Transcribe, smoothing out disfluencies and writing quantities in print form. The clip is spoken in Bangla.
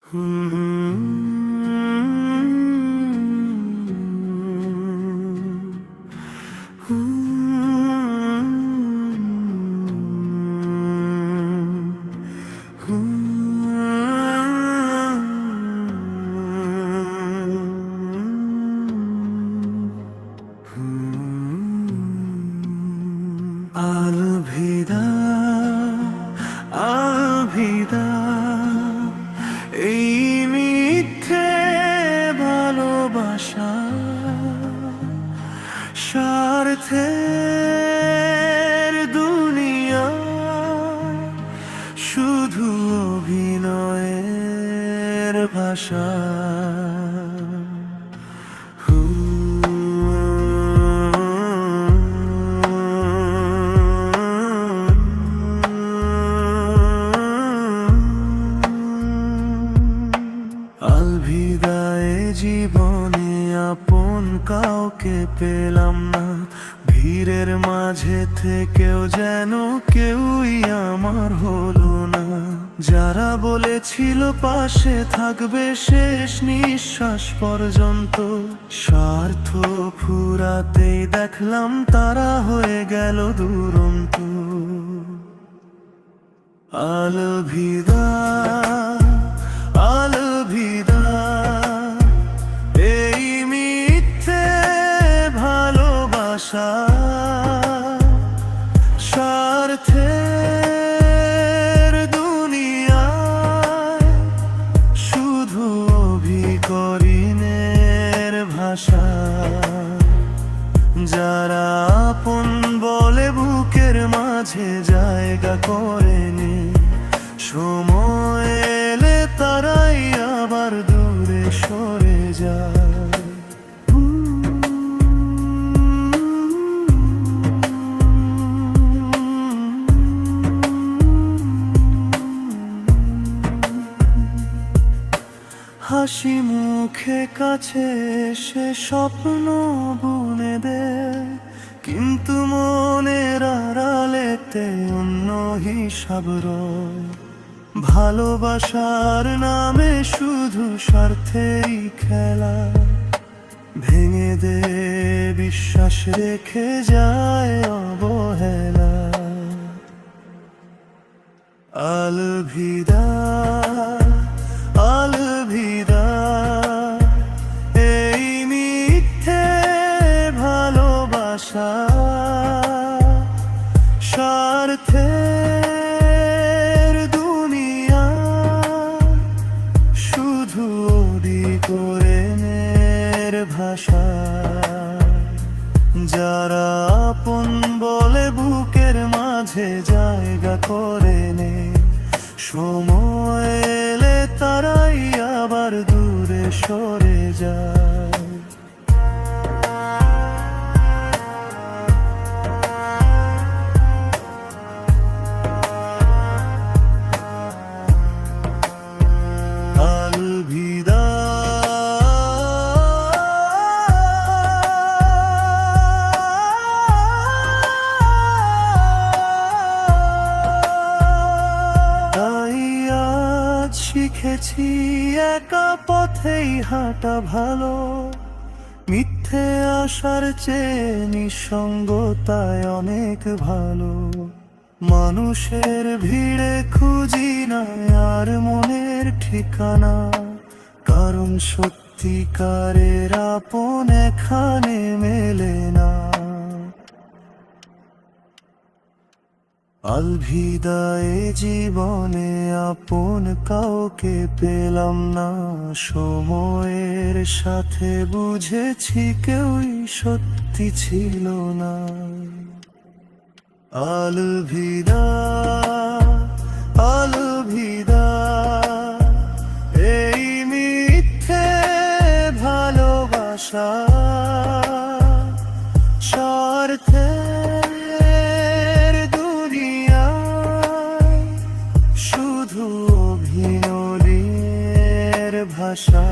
আলভিদা আলভিদা এই মিথ্যে ভালোবাসা স্বার্থের দুনিয়া শুধু অভিনয়ের ভাষা। আলভিদায় জীবনে আপন কাউকে পেলাম না, ভিড়ের মাঝে থেকেও যেন কেউই আমার হলো না। যারা বলেছিল পাশে থাকবে শেষ নিঃশ্বাস পর্যন্ত, স্বার্থ ফুরাতেই দেখলাম তারা হয়ে গেল দুরন্ত। আলভিদা আলভিদা এই মিথ্যে ভালোবাসা স্বার্থের দুনিয়ায় শুধু অভিকরিণের ভাষা। যারা আপন বলে বুকের মাঝে জায়গা করে নে, সময় এলে তারাই আবার দূরে সরে যায়। হাসি মুখে কাছে এসে স্বপ্ন বুনে দেয়, কিন্তু মনের আড়ালেতে অন্য হিসাব রয়। ভালোবাসার নামে শুধু স্বার্থেই খেলা, ভেঙে দে বিশ্বাস রেখে যায় অবহেলা। আলভিদা আলভিদা এই মিথ্যে ভালোবাসা স্বার্থের দুনিয়া শুধু অভিকরিণের ভাষা। যারা আপন বলে বুকের মাঝে জায়গা করে নে, সময় এলে তারাই আবার দূরে সরে যায়। আলভিদা শিখেছি একা পথেই হাঁটা ভালো, মিথ্যে আশার চেয়ে নিঃসঙ্গতায় অনেক ভালো। মানুষের ভিড়ে খুঁজি না আর মনের ঠিকানা, কারণ সত্যিকারের আপন এখানে মেলে না। আলভিদায় জীবনে আপন কাউকে পেলাম না, সময়ের সাথে বুঝেছি কেউই সত্যি ছিল না। আলভিদা আলভিদা এই মিথ্যে ভালোবাসা স্বার্থের দুনিয়ায় শুধু অভিনয়ের ভাষা।